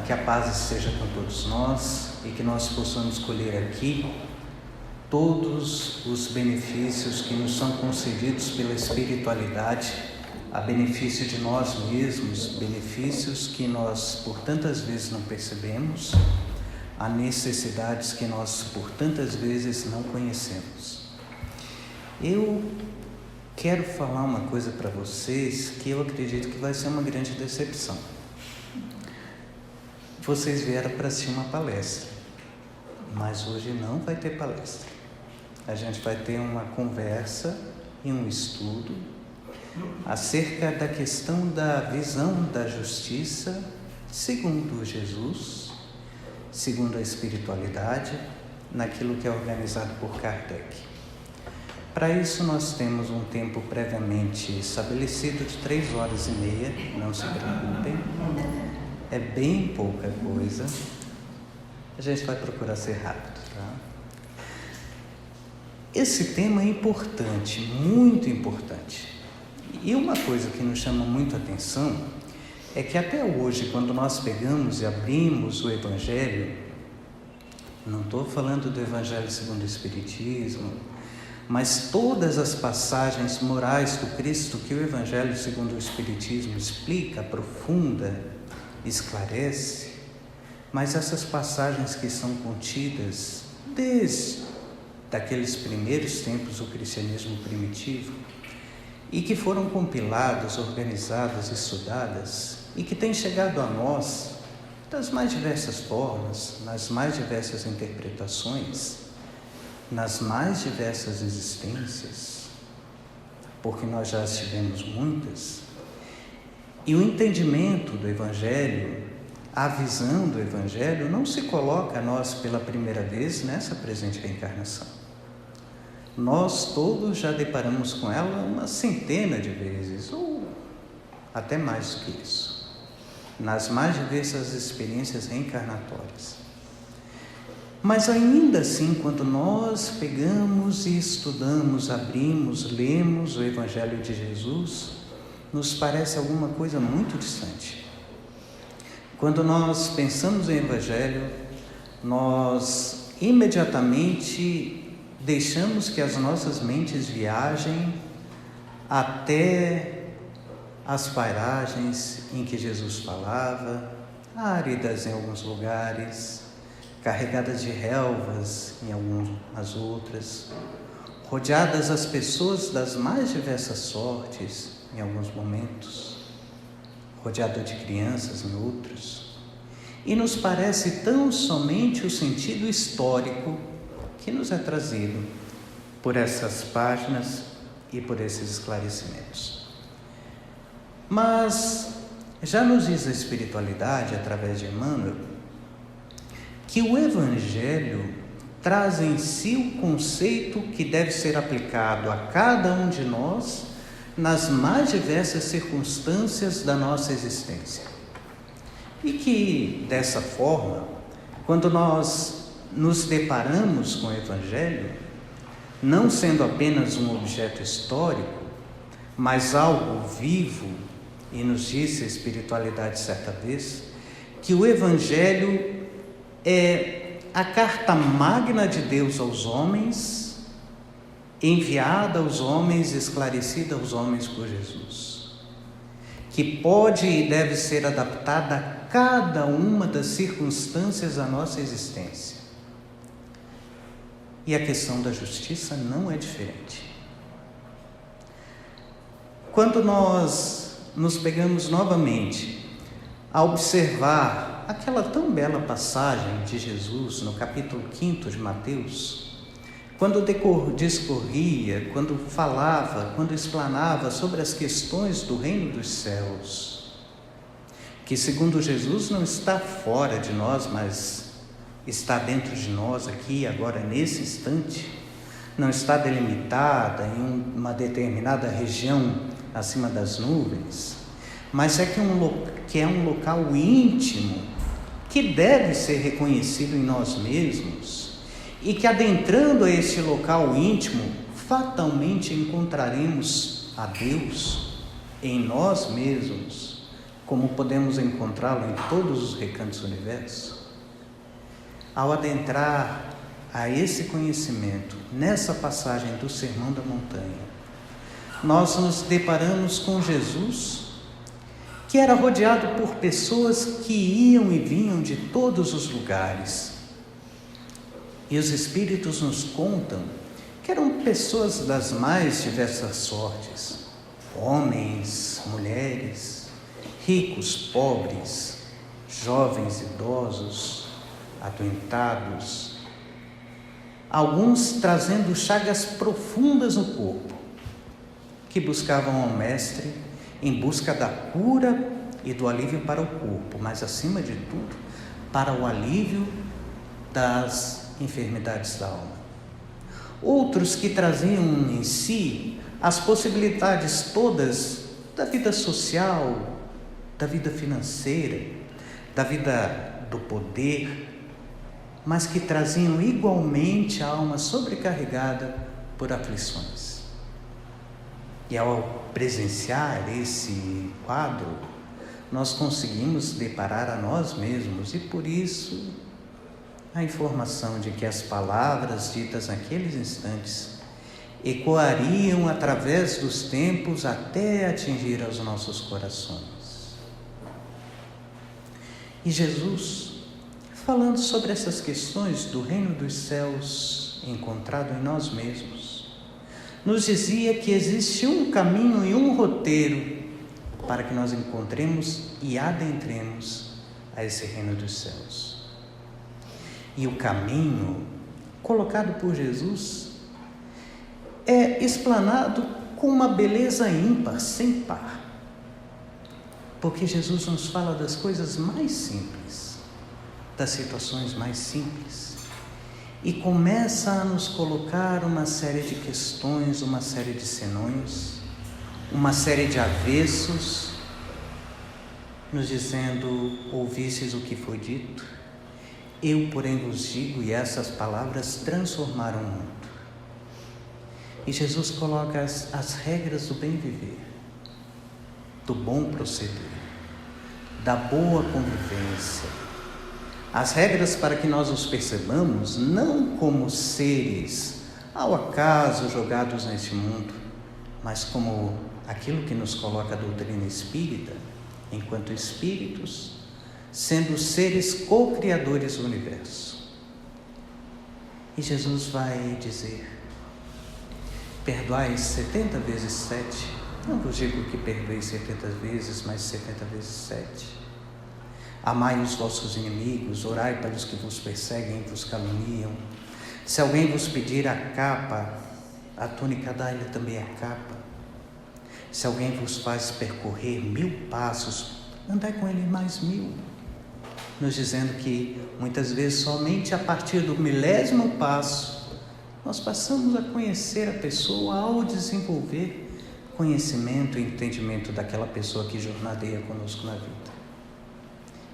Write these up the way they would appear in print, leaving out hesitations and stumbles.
Que a paz esteja com todos nós e que nós possamos colher aqui todos os benefícios que nos são concedidos pela espiritualidade, a benefício de nós mesmos, benefícios que nós por tantas vezes não percebemos, a necessidades que nós por tantas vezes não conhecemos. Eu quero falar uma coisa para vocês que eu acredito que vai ser uma grande decepção. Vocês vieram para assistir uma palestra, mas hoje não vai ter palestra. A gente vai ter uma conversa e um estudo acerca da questão da visão da justiça segundo Jesus, segundo a espiritualidade, naquilo que é organizado por Kardec. Para isso nós temos um tempo previamente estabelecido de 3h30, não se preocupem. É bem pouca coisa. A gente vai procurar ser rápido, tá? Esse tema é importante, muito importante. E uma coisa que nos chama muito a atenção é que até hoje, quando nós pegamos e abrimos o Evangelho, não estou falando do Evangelho segundo o Espiritismo, mas todas as passagens morais do Cristo que o Evangelho segundo o Espiritismo explica, aprofunda, esclarece, mas essas passagens que são contidas desde aqueles primeiros tempos do cristianismo primitivo e que foram compiladas, organizadas, estudadas e que têm chegado a nós das mais diversas formas, nas mais diversas interpretações, nas mais diversas existências, porque nós já tivemos muitas. E o entendimento do Evangelho, a visão do Evangelho, não se coloca a nós pela primeira vez nessa presente reencarnação. Nós todos já deparamos com ela uma centena de vezes, ou até mais do que isso, nas mais diversas experiências reencarnatórias. Mas ainda assim, quando nós pegamos e estudamos, abrimos, lemos o Evangelho de Jesus, nos parece alguma coisa muito distante. Quando nós pensamos em Evangelho, nós imediatamente deixamos que as nossas mentes viajem até as paragens em que Jesus falava, áridas em alguns lugares, carregadas de relvas em algumas outras, rodeadas as pessoas das mais diversas sortes em alguns momentos, rodeado de crianças em outros, e nos parece tão somente o sentido histórico que nos é trazido por essas páginas e por esses esclarecimentos. Mas já nos diz a espiritualidade, através de Emmanuel, que o Evangelho traz em si o conceito que deve ser aplicado a cada um de nós nas mais diversas circunstâncias da nossa existência. E que, dessa forma, quando nós nos deparamos com o Evangelho, não sendo apenas um objeto histórico, mas algo vivo, e nos disse a espiritualidade certa vez, que o Evangelho é a carta magna de Deus aos homens, enviada aos homens, esclarecida aos homens por Jesus, que pode e deve ser adaptada a cada uma das circunstâncias da nossa existência. E a questão da justiça não é diferente. Quando nós nos pegamos novamente a observar aquela tão bela passagem de Jesus no capítulo 5 de Mateus, quando discorria, quando falava, quando explanava sobre as questões do reino dos céus, que segundo Jesus não está fora de nós, mas está dentro de nós aqui, agora, nesse instante, não está delimitada em uma determinada região acima das nuvens, mas é que é um local íntimo que deve ser reconhecido em nós mesmos, e que adentrando a esse local íntimo, fatalmente encontraremos a Deus em nós mesmos, como podemos encontrá-lo em todos os recantos do universo, ao adentrar a esse conhecimento, nessa passagem do Sermão da Montanha, nós nos deparamos com Jesus, que era rodeado por pessoas que iam e vinham de todos os lugares. E os Espíritos nos contam que eram pessoas das mais diversas sortes, homens, mulheres, ricos, pobres, jovens, idosos, adoentados, alguns trazendo chagas profundas no corpo, que buscavam ao Mestre em busca da cura e do alívio para o corpo, mas acima de tudo, para o alívio das enfermidades da alma. Outros que traziam em si as possibilidades todas da vida social, da vida financeira, da vida do poder, mas que traziam igualmente a alma sobrecarregada por aflições. E ao presenciar esse quadro, nós conseguimos deparar a nós mesmos, e por isso a informação de que as palavras ditas naqueles instantes ecoariam através dos tempos até atingir aos nossos corações. E Jesus, falando sobre essas questões do reino dos céus encontrado em nós mesmos, nos dizia que existe um caminho e um roteiro para que nós encontremos e adentremos a esse reino dos céus. E o caminho colocado por Jesus é explanado com uma beleza ímpar, sem par. Porque Jesus nos fala das coisas mais simples, das situações mais simples, e começa a nos colocar uma série de questões, uma série de senões, uma série de avessos, nos dizendo: ouvistes o que foi dito, eu porém vos digo, e essas palavras transformaram o mundo. E Jesus coloca as regras do bem viver, do bom proceder, da boa convivência, as regras para que nós os percebamos não como seres ao acaso jogados neste mundo, mas como aquilo que nos coloca a doutrina espírita, enquanto espíritos, sendo seres co-criadores do universo. E Jesus vai dizer: perdoai 70 vezes 7, não vos digo que perdoeis 70 vezes, mas 70 vezes 7. Amai os vossos inimigos, orai pelos que vos perseguem e vos caluniam. Se alguém vos pedir a capa, a túnica dai-lhe também a capa. Se alguém vos faz percorrer 1000 passos, andai com ele mais 1000. Nos dizendo que muitas vezes somente a partir do 1000º passo nós passamos a conhecer a pessoa, ao desenvolver conhecimento e entendimento daquela pessoa que jornadeia conosco na vida.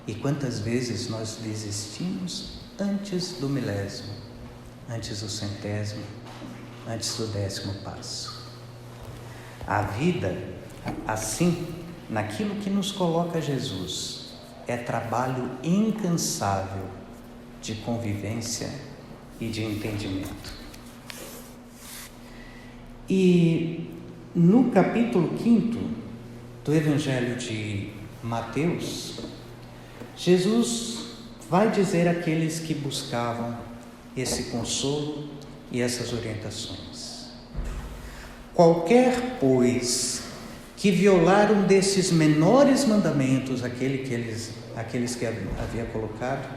E quantas vezes nós desistimos antes do 1000º, antes do 100º, antes do 10º passo. A vida, assim, naquilo que nos coloca Jesus, é trabalho incansável de convivência e de entendimento. E no capítulo 5 do Evangelho de Mateus, Jesus vai dizer àqueles que buscavam esse consolo e essas orientações: qualquer, pois, que violar um desses menores mandamentos, aqueles que havia colocado,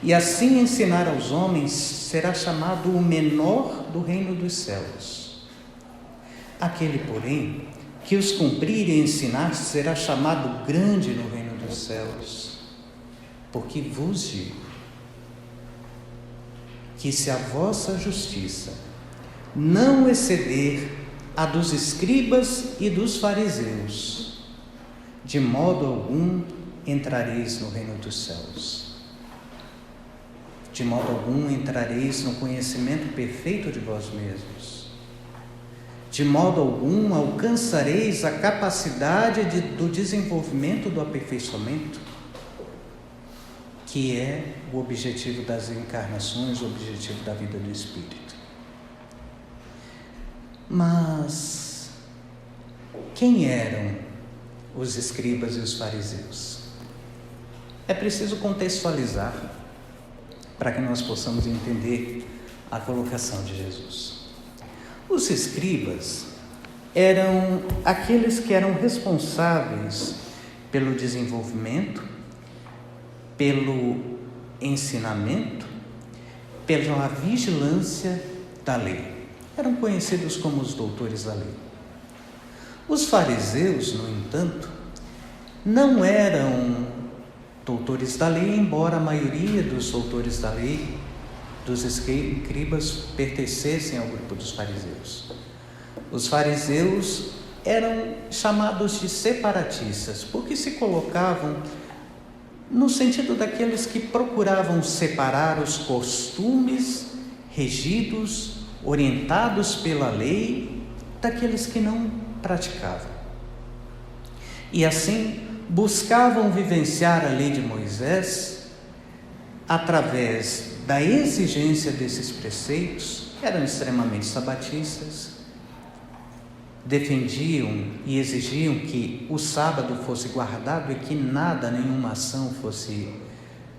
e assim ensinar aos homens, será chamado o menor do reino dos céus. Aquele, porém, que os cumprir e ensinar, será chamado grande no reino dos céus. Porque vos digo que se a vossa justiça não exceder a dos escribas e dos fariseus, de modo algum entrareis no reino dos céus. De modo algum entrareis no conhecimento perfeito de vós mesmos. de modo algum alcançareis a capacidade do desenvolvimento do aperfeiçoamento, que é o objetivo das encarnações, o objetivo da vida do Espírito. Mas quem eram os escribas e os fariseus? É preciso contextualizar para que nós possamos entender a colocação de Jesus. Os escribas eram aqueles que eram responsáveis pelo desenvolvimento, pelo ensinamento, pela vigilância da lei. Eram conhecidos como os doutores da lei. Os fariseus, no entanto, não eram doutores da lei, embora a maioria dos doutores da lei, dos escribas, pertencessem ao grupo dos fariseus. Os fariseus eram chamados de separatistas, porque se colocavam no sentido daqueles que procuravam separar os costumes regidos, orientados pela lei, daqueles que não praticavam. E assim buscavam vivenciar a lei de Moisés através da exigência desses preceitos. Eram extremamente sabatistas, defendiam e exigiam que o sábado fosse guardado e que nada, nenhuma ação fosse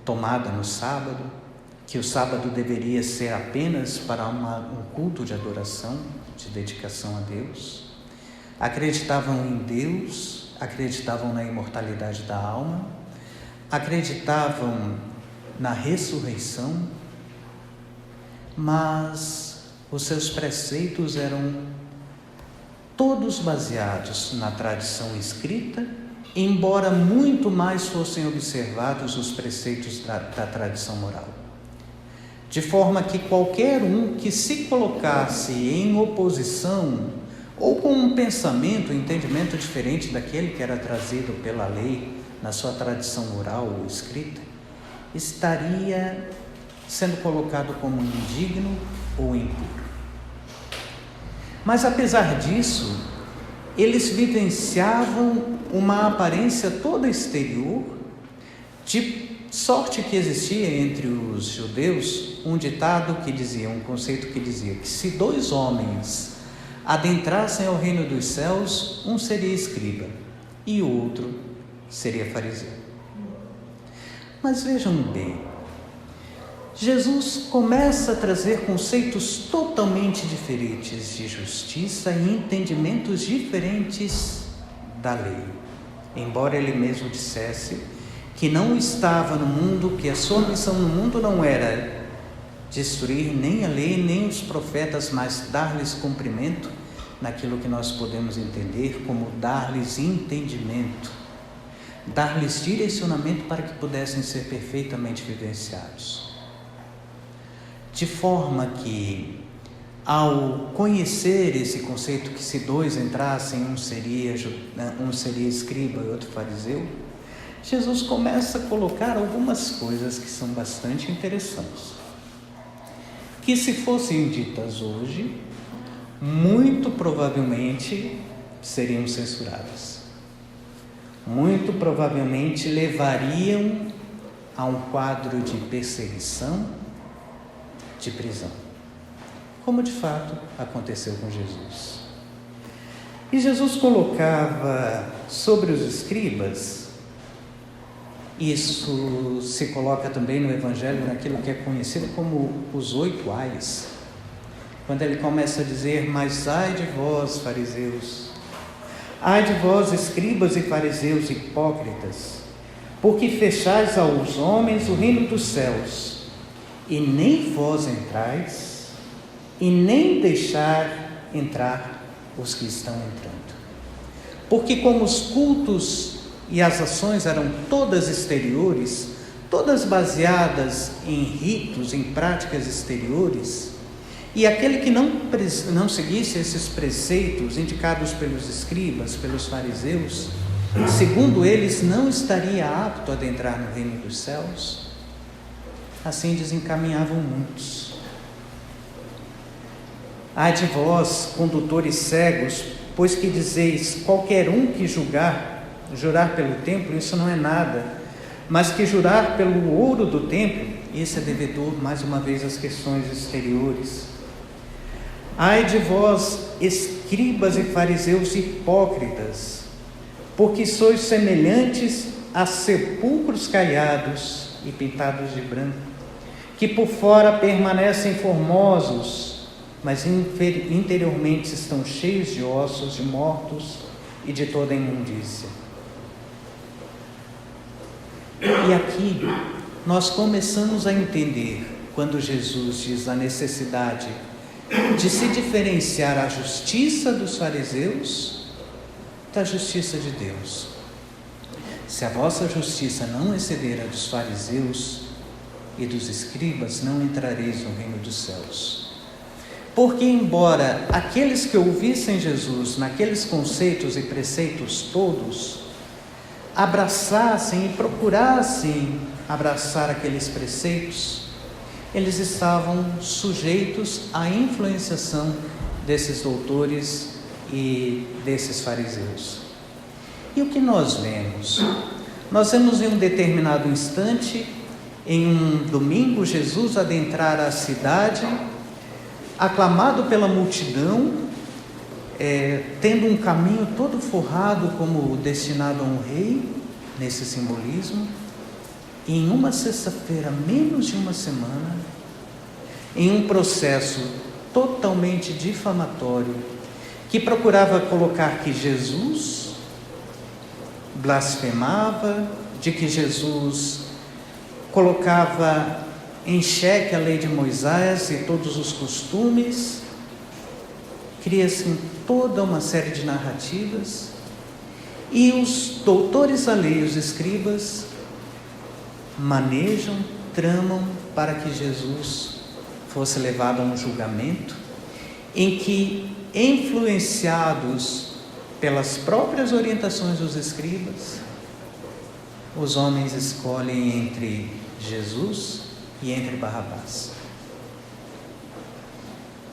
tomada no sábado, que o sábado deveria ser apenas para um culto de adoração, de dedicação a Deus. Acreditavam em Deus, acreditavam na imortalidade da alma, acreditavam na ressurreição, mas os seus preceitos eram todos baseados na tradição escrita, embora muito mais fossem observados os preceitos da tradição moral. De forma que qualquer um que se colocasse em oposição ou com um pensamento, um entendimento diferente daquele que era trazido pela lei na sua tradição oral ou escrita, estaria sendo colocado como indigno ou impuro. Mas apesar disso, eles vivenciavam uma aparência toda exterior, de sorte que existia entre os judeus um ditado que dizia, um conceito que dizia que se 2 homens adentrassem ao reino dos céus, um seria escriba e o outro seria fariseu. Mas vejam bem, Jesus começa a trazer conceitos totalmente diferentes de justiça e entendimentos diferentes da lei. Embora ele mesmo dissesse que não estava no mundo, que a sua missão no mundo não era destruir nem a lei, nem os profetas, mas dar-lhes cumprimento naquilo que nós podemos entender como dar-lhes entendimento, dar-lhes direcionamento para que pudessem ser perfeitamente vivenciados. De forma que, ao conhecer esse conceito que se 2 entrassem, um seria escriba e outro fariseu, Jesus começa a colocar algumas coisas que são bastante interessantes, que se fossem ditas hoje, muito provavelmente seriam censuradas. Muito provavelmente levariam a um quadro de perseguição, de prisão, como de fato aconteceu com Jesus. E Jesus colocava sobre os escribas, isso se coloca também no Evangelho, naquilo que é conhecido como os 8 ais, quando ele começa a dizer: mas ai de vós, fariseus, ai de vós, escribas e fariseus hipócritas, porque fechais aos homens o reino dos céus, e nem vós entrais, e nem deixar entrar os que estão entrando. Porque como os cultos e as ações eram todas exteriores, todas baseadas em ritos, em práticas exteriores, e aquele que não seguisse esses preceitos indicados pelos escribas, pelos fariseus, segundo eles, não estaria apto a adentrar no reino dos céus. Assim desencaminhavam muitos. Ai de vós, condutores cegos, pois que dizeis, qualquer um que jurar pelo templo, isso não é nada, mas que jurar pelo ouro do templo, esse é devedor, mais uma vez, às questões exteriores. Ai de vós, escribas e fariseus hipócritas, porque sois semelhantes a sepulcros caiados e pintados de branco, que por fora permanecem formosos, mas interiormente estão cheios de ossos de mortos e de toda imundícia. E aqui nós começamos a entender, quando Jesus diz a necessidade de se diferenciar a justiça dos fariseus da justiça de Deus. Se a vossa justiça não exceder a dos fariseus e dos escribas, não entrareis no reino dos céus. Porque embora aqueles que ouvissem Jesus naqueles conceitos e preceitos todos, abraçassem e procurassem abraçar aqueles preceitos, eles estavam sujeitos à influenciação desses doutores e desses fariseus. E o que nós vemos? Nós vemos em um determinado instante, em um domingo, Jesus adentrar a cidade, aclamado pela multidão, tendo um caminho todo forrado como destinado a um rei, nesse simbolismo, e em uma sexta-feira, menos de uma semana, em um processo totalmente difamatório, que procurava colocar que Jesus blasfemava, de que Jesus colocava em xeque a lei de Moisés e todos os costumes, cria-se toda uma série de narrativas, e os doutores da lei, os escribas, manejam, tramam para que Jesus fosse levado a um julgamento, em que, influenciados pelas próprias orientações dos escribas, os homens escolhem entre Jesus e entre Barrabás.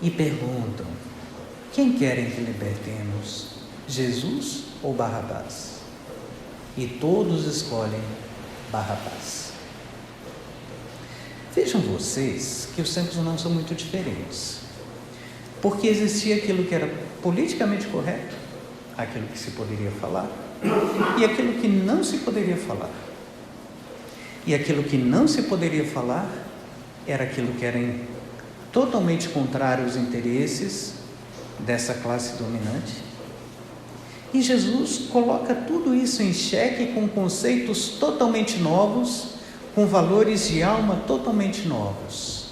E perguntam, quem querem que libertemos, Jesus ou Barrabás? E todos escolhem Barrabás. Vejam vocês que os tempos não são muito diferentes, porque existia aquilo que era politicamente correto, aquilo que se poderia falar, e aquilo que não se poderia falar. E aquilo que não se poderia falar era aquilo que era totalmente contrário aos interesses dessa classe dominante. E Jesus coloca tudo isso em xeque com conceitos totalmente novos, com valores de alma totalmente novos.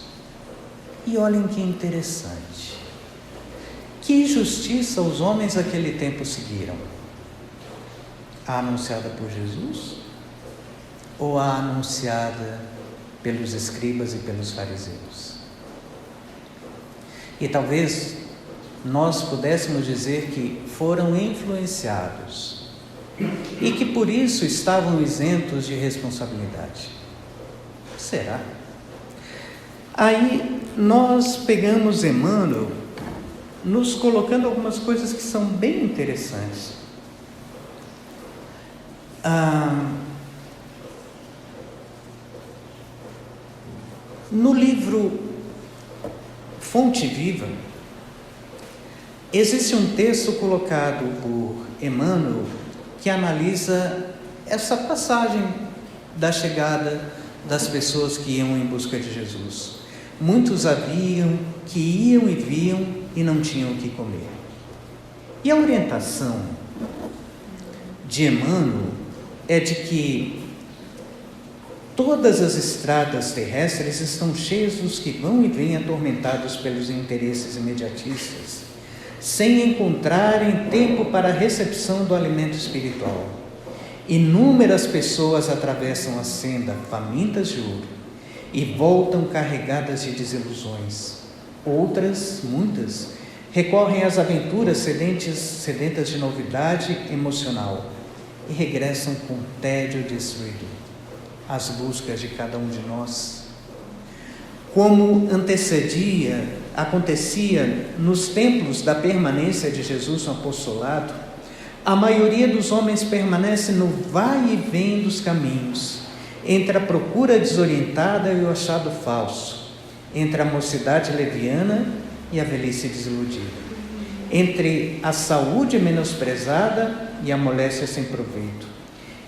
E olhem que interessante. Que justiça os homens daquele tempo seguiram? A anunciada por Jesus ou a anunciada pelos escribas e pelos fariseus? E talvez nós pudéssemos dizer que foram influenciados e que por isso estavam isentos de responsabilidade. Será? Aí nós pegamos Emmanuel, nos colocando algumas coisas que são bem interessantes. No livro Fonte Viva, existe um texto colocado por Emmanuel que analisa essa passagem da chegada das pessoas que iam em busca de Jesus. Muitos haviam que iam e viam e não tinham o que comer. E a orientação de Emmanuel é de que todas as estradas terrestres estão cheias dos que vão e vêm atormentados pelos interesses imediatistas, sem encontrarem tempo para a recepção do alimento espiritual. Inúmeras pessoas atravessam a senda famintas de ouro e voltam carregadas de desilusões. Outras, muitas, recorrem às aventuras sedentas de novidade emocional e regressam com tédio destruído às buscas de cada um de nós. como acontecia nos tempos da permanência de Jesus no apostolado, a maioria dos homens permanece no vai e vem dos caminhos, entre a procura desorientada e o achado falso, entre a mocidade leviana e a velhice desiludida, entre a saúde menosprezada e a moléstia sem proveito,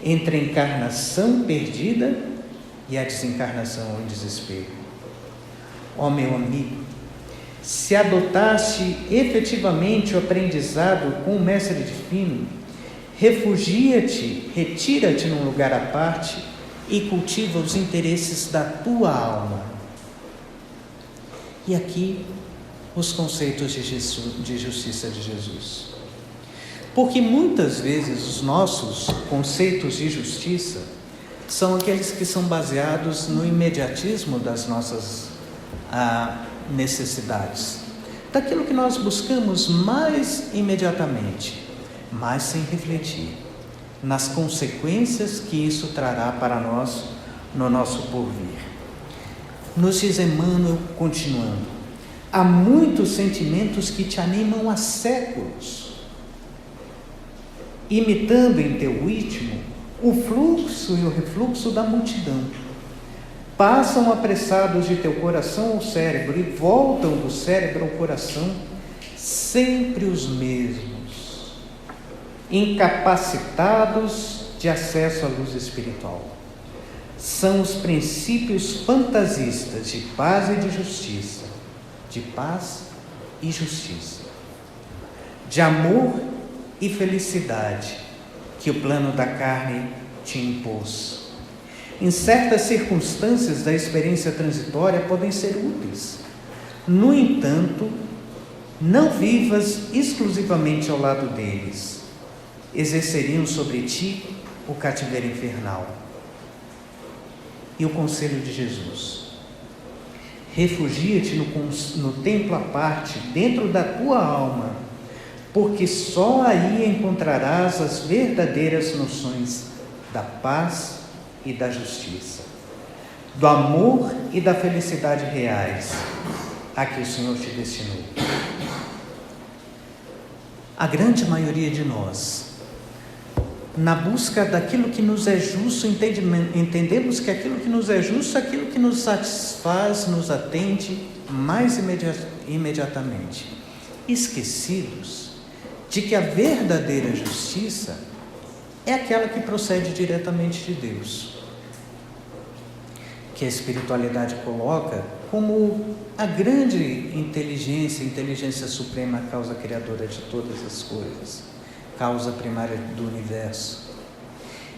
entre a encarnação perdida e a desencarnação em desespero. Ó meu amigo, se adotaste efetivamente o aprendizado com o mestre divino, refugia-te, retira-te num lugar à parte e cultiva os interesses da tua alma. E aqui os conceitos de justiça de Jesus. Porque muitas vezes os nossos conceitos de justiça são aqueles que são baseados no imediatismo das nossas necessidades, daquilo que nós buscamos mais imediatamente, mas sem refletir nas consequências que isso trará para nós no nosso porvir. Nos diz Emmanuel, continuando: há muitos sentimentos que te animam há séculos, imitando em teu ritmo o fluxo e o refluxo da multidão. Passam apressados de teu coração ao cérebro e voltam do cérebro ao coração, sempre os mesmos, incapacitados de acesso à luz espiritual. São os princípios fantasistas de paz e de justiça, de paz e justiça, de amor e felicidade que o plano da carne te impôs. Em certas circunstâncias da experiência transitória podem ser úteis. No entanto, não vivas exclusivamente ao lado deles. Exerceriam sobre ti o cativeiro infernal. E o conselho de Jesus: refugia-te no templo à parte, dentro da tua alma, porque só aí encontrarás as verdadeiras noções da paz e da justiça, do amor e da felicidade reais a que o Senhor te destinou. A grande maioria de nós, na busca daquilo que nos é justo, entendemos que aquilo que nos é justo é aquilo que nos satisfaz, nos atende mais imediatamente, esquecidos de que a verdadeira justiça é aquela que procede diretamente de Deus, que a espiritualidade coloca como a grande inteligência suprema, a causa criadora de todas as coisas, causa primária do universo,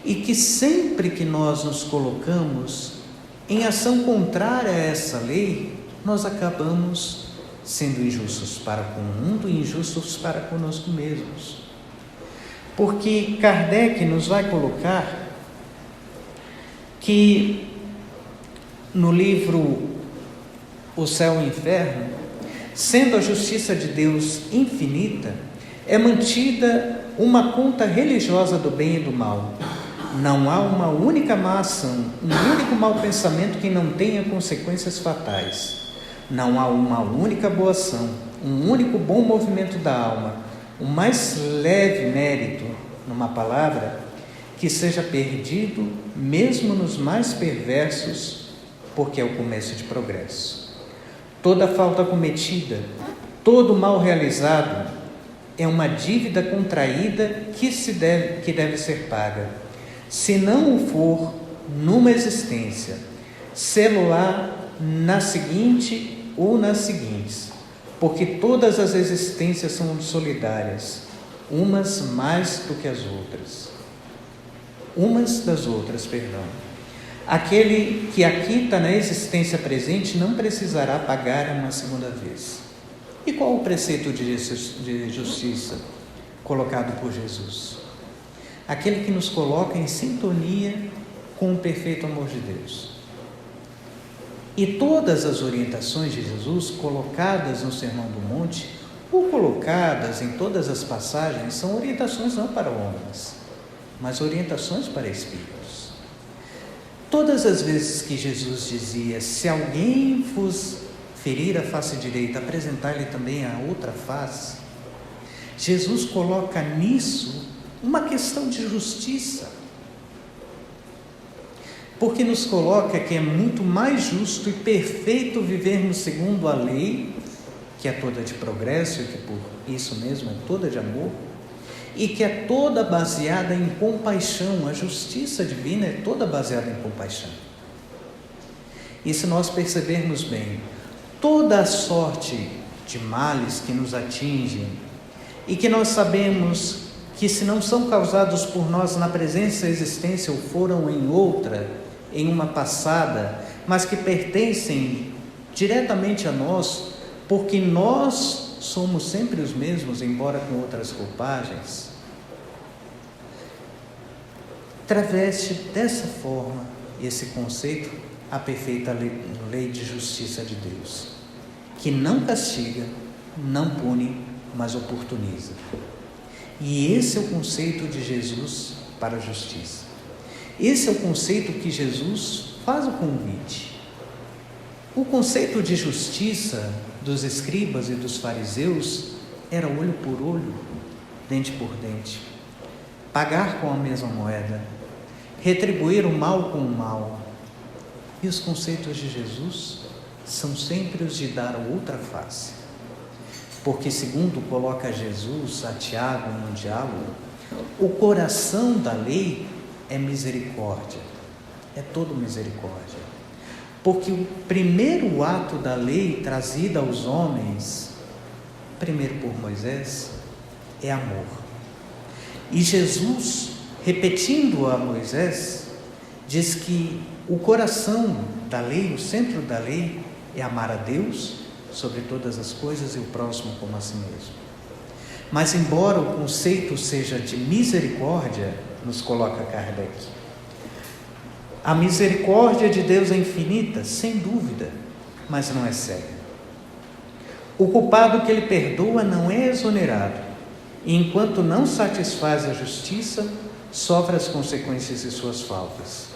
e que sempre que nós nos colocamos em ação contrária a essa lei, nós acabamos sendo injustos para com o mundo e injustos para conosco mesmos. Porque Kardec nos vai colocar que no livro O Céu e o Inferno, sendo a justiça de Deus infinita, é mantida uma conta religiosa do bem e do mal. Não há uma única má ação, um único mau pensamento que não tenha consequências fatais. Não há uma única boa ação, um único bom movimento da alma, o mais leve mérito, numa palavra, que seja perdido mesmo nos mais perversos, porque é o começo de progresso. Toda falta cometida, todo mal realizado é uma dívida contraída que deve ser paga. Se não o for numa existência, sê-lo-á na seguinte ou nas seguintes, porque todas as existências são solidárias, umas mais do que as outras. Umas das outras, perdão. Aquele que aquita na existência presente não precisará pagar uma segunda vez. E qual o preceito de justiça colocado por Jesus? Aquele que nos coloca em sintonia com o perfeito amor de Deus. E todas as orientações de Jesus colocadas no Sermão do Monte, ou colocadas em todas as passagens, são orientações não para homens, mas orientações para espíritos. Todas as vezes que Jesus dizia: se alguém vos ferir a face direita, apresentar-lhe também a outra face, Jesus coloca nisso uma questão de justiça, porque nos coloca que é muito mais justo e perfeito vivermos segundo a lei, que é toda de progresso e que por isso mesmo é toda de amor, e que é toda baseada em compaixão. A justiça divina é toda baseada em compaixão. E se nós percebermos bem, toda a sorte de males que nos atingem e que nós sabemos que, se não são causados por nós na presença existência ou foram em outra, em uma passada, mas que pertencem diretamente a nós, porque nós somos sempre os mesmos, embora com outras roupagens, traveste dessa forma esse conceito a perfeita lei de justiça de Deus, que não castiga, não pune, mas oportuniza. E esse é o conceito de Jesus para a justiça. Esse é o conceito que Jesus faz o convite. O conceito de justiça dos escribas e dos fariseus era olho por olho, dente por dente, pagar com a mesma moeda, retribuir o mal com o mal. E os conceitos de Jesus são sempre os de dar a outra face. Porque, segundo coloca Jesus a Tiago no diálogo, o coração da lei é misericórdia, é todo misericórdia. Porque o primeiro ato da lei trazida aos homens, primeiro por Moisés, é amor. E Jesus, repetindo a Moisés, diz que o coração da lei, o centro da lei, é amar a Deus sobre todas as coisas e o próximo como a si mesmo. Mas, embora o conceito seja de misericórdia, nos coloca Kardec, a misericórdia de Deus é infinita, sem dúvida, mas não é cega. O culpado que ele perdoa não é exonerado, e enquanto não satisfaz a justiça, sofre as consequências de suas faltas.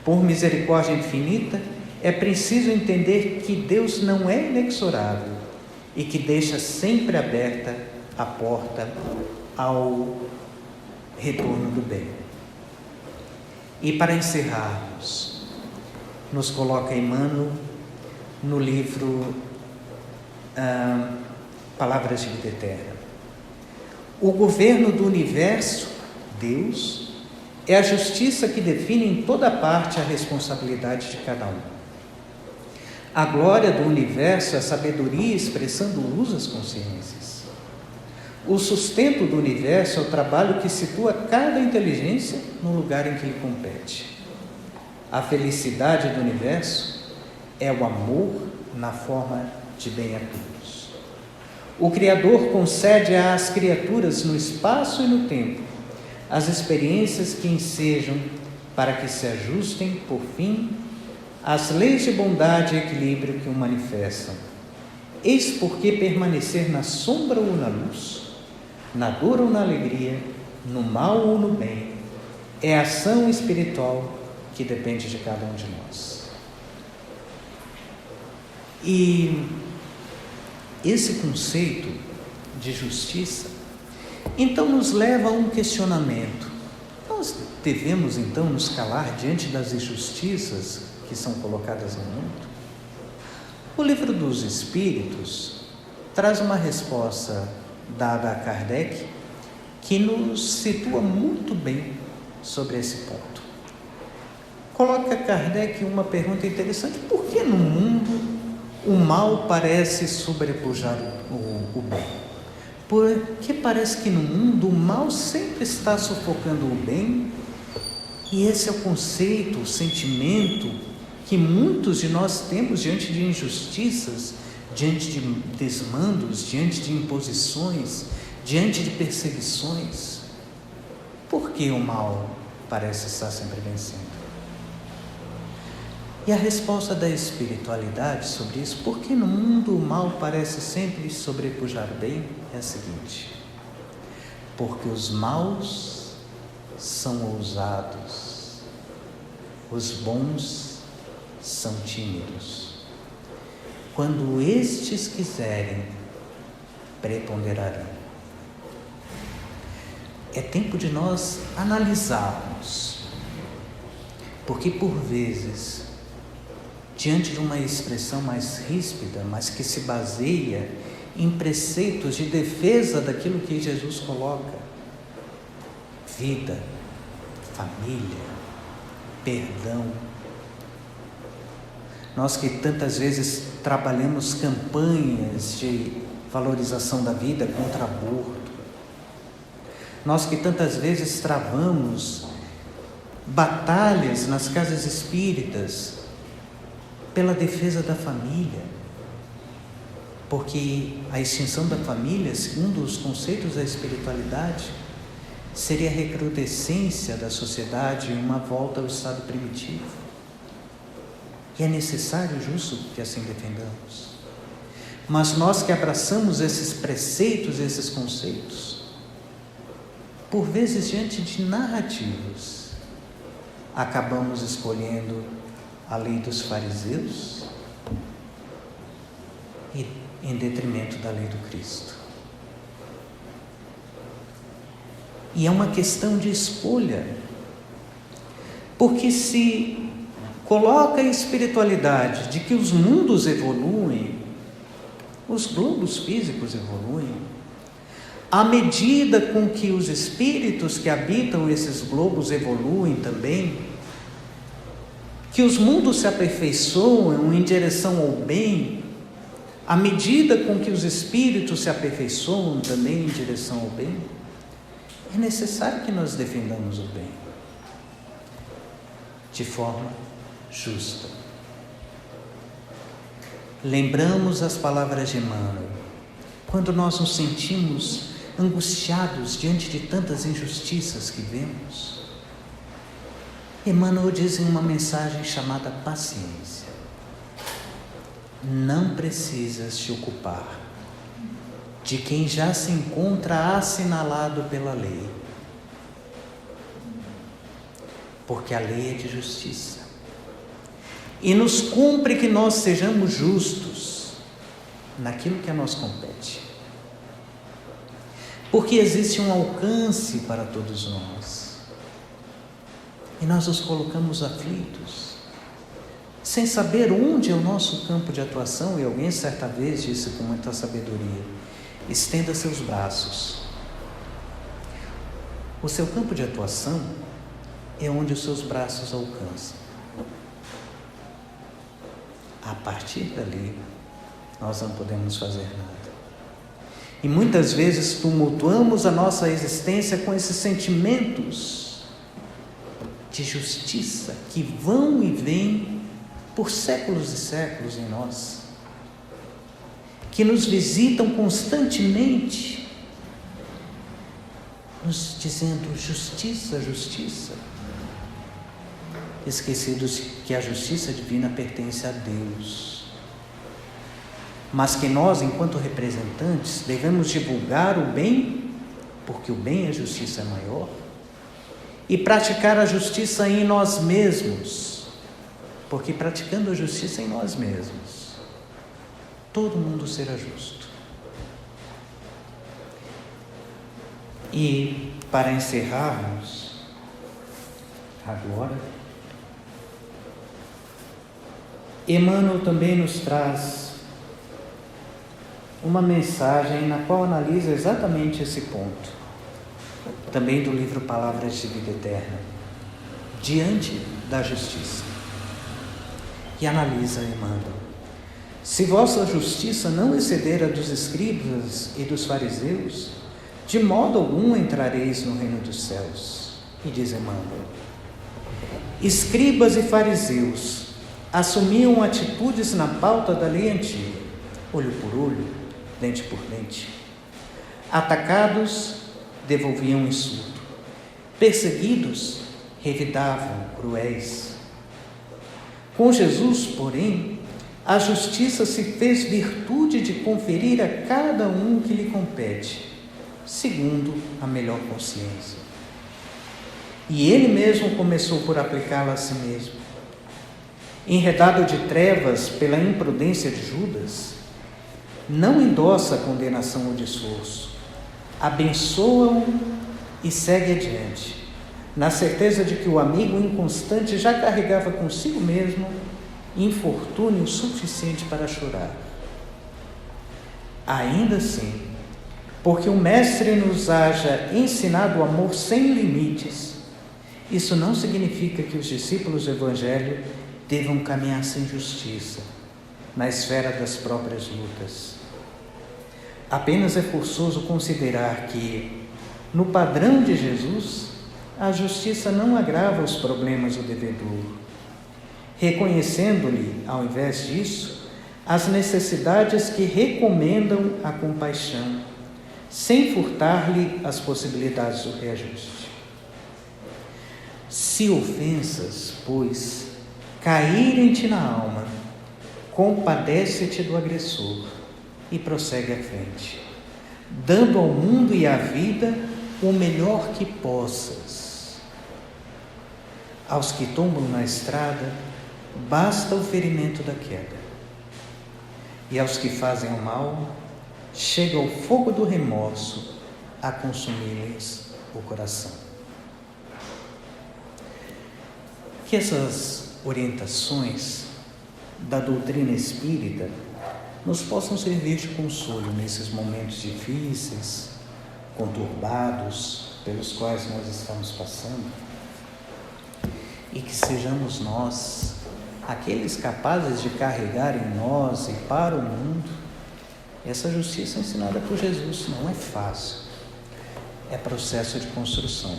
Por misericórdia infinita, é preciso entender que Deus não é inexorável e que deixa sempre aberta a porta ao retorno do bem. E para encerrarmos, nos coloca Emmanuel no livro Palavras de Vida Eterna. O governo do universo, Deus, é a justiça que define em toda parte a responsabilidade de cada um. A glória do universo é a sabedoria expressando luz às consciências. O sustento do universo é o trabalho que situa cada inteligência no lugar em que lhe compete. A felicidade do universo é o amor na forma de bem a todos. O Criador concede às criaturas no espaço e no tempo as experiências que ensejam para que se ajustem, por fim, às leis de bondade e equilíbrio que o manifestam. Eis porque permanecer na sombra ou na luz, na dor ou na alegria, no mal ou no bem, é a ação espiritual que depende de cada um de nós. E esse conceito de justiça, então, nos leva a um questionamento. Nós devemos, então, nos calar diante das injustiças que são colocadas no mundo? O Livro dos Espíritos traz uma resposta dada a Kardec que nos situa muito bem sobre esse ponto. Coloca Kardec uma pergunta interessante: por que no mundo o mal parece sobrepujar o bem? Porque parece que no mundo o mal sempre está sufocando o bem, e esse é o conceito, o sentimento que muitos de nós temos diante de injustiças, diante de desmandos, diante de imposições, diante de perseguições. Por que o mal parece estar sempre vencendo? E a resposta da espiritualidade sobre isso, por que no mundo o mal parece sempre sobrepujar o bem, é a seguinte: porque os maus são ousados, os bons são tímidos. Quando estes quiserem, preponderarão. É tempo de nós analisarmos, porque por vezes, diante de uma expressão mais ríspida, mas que se baseia em preceitos de defesa daquilo que Jesus coloca, vida, família, perdão. Nós que tantas vezes trabalhamos campanhas de valorização da vida contra aborto, nós que tantas vezes travamos batalhas nas casas espíritas pela defesa da família, porque a extinção da família, segundo os conceitos da espiritualidade, seria a recrudescência da sociedade e uma volta ao estado primitivo. E é necessário, justo, que assim defendamos. Mas nós que abraçamos esses preceitos, esses conceitos, por vezes diante de narrativas, acabamos escolhendo a lei dos fariseus e em detrimento da lei do Cristo. E é uma questão de escolha, porque se coloca a espiritualidade de que os mundos evoluem, os globos físicos evoluem, à medida com que os espíritos que habitam esses globos evoluem também, que os mundos se aperfeiçoam em direção ao bem, à medida com que os espíritos se aperfeiçoam também em direção ao bem, é necessário que nós defendamos o bem de forma justa. Lembramos as palavras de Emmanuel, quando nós nos sentimos angustiados diante de tantas injustiças que vemos. Emmanuel diz em uma mensagem chamada paciência: não precisas te ocupar de quem já se encontra assinalado pela lei, porque a lei é de justiça e nos cumpre que nós sejamos justos naquilo que a nós compete, porque existe um alcance para todos nós e nós nos colocamos aflitos, sem saber onde é o nosso campo de atuação. E alguém certa vez disse com muita sabedoria: estenda seus braços. O seu campo de atuação é onde os seus braços alcançam. A partir dali, nós não podemos fazer nada. E muitas vezes tumultuamos a nossa existência com esses sentimentos de justiça que vão e vêm por séculos e séculos em nós, que nos visitam constantemente, nos dizendo justiça, justiça, esquecidos que a justiça divina pertence a Deus, mas que nós, enquanto representantes, devemos divulgar o bem, porque o bem e a justiça é maior, e praticar a justiça em nós mesmos, porque praticando a justiça em nós mesmos, todo mundo será justo. E para encerrarmos agora, Emmanuel também nos traz uma mensagem na qual analisa exatamente esse ponto, também do livro Palavras de Vida Eterna, diante da justiça. E analisa Emmanuel: se vossa justiça não exceder a dos escribas e dos fariseus, de modo algum entrareis no reino dos céus. E diz Emmanuel: escribas e fariseus assumiam atitudes na pauta da lei antiga, olho por olho, dente por dente. Atacados, devolviam insulto. Perseguidos, revidavam cruéis. Com Jesus, porém, a justiça se fez virtude de conferir a cada um o que lhe compete, segundo a melhor consciência. e ele mesmo começou por aplicá-la a si mesmo. Enredado de trevas pela imprudência de Judas, não endossa a condenação ou desforço, abençoa-o e segue adiante, na certeza de que o amigo inconstante já carregava consigo mesmo infortúnio suficiente para chorar. Ainda assim, porque o Mestre nos haja ensinado o amor sem limites, isso não significa que os discípulos do Evangelho devam caminhar sem justiça, na esfera das próprias lutas. Apenas é forçoso considerar que, no padrão de Jesus, a justiça não agrava os problemas do devedor, reconhecendo-lhe, ao invés disso, as necessidades que recomendam a compaixão, sem furtar-lhe as possibilidades do reajuste. Se ofensas, pois, caírem-te na alma, compadece-te do agressor e prossegue à frente, dando ao mundo e à vida o melhor que possas. Aos que tombam na estrada, basta o ferimento da queda, e aos que fazem o mal, chega o fogo do remorso a consumir-lhes o coração. Que essas orientações da doutrina espírita nos possam servir de consolo nesses momentos difíceis, conturbados, pelos quais nós estamos passando, e que sejamos nós aqueles capazes de carregar em nós e para o mundo essa justiça ensinada por Jesus. Não é fácil, é processo de construção,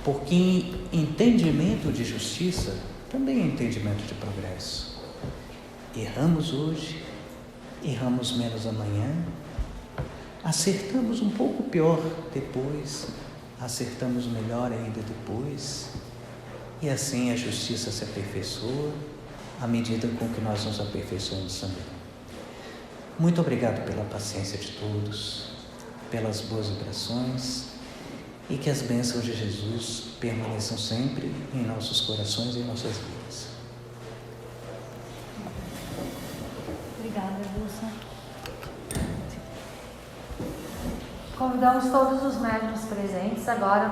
porque entendimento de justiça também é entendimento de progresso. Erramos hoje, erramos menos amanhã, acertamos um pouco pior depois, acertamos melhor ainda depois, e assim a justiça se aperfeiçoa à medida com que nós nos aperfeiçoamos também. Muito obrigado pela paciência de todos, pelas boas vibrações, e que as bênçãos de Jesus permaneçam sempre em nossos corações e em nossas vidas. Obrigada, Wilson. Convidamos todos os médiuns presentes agora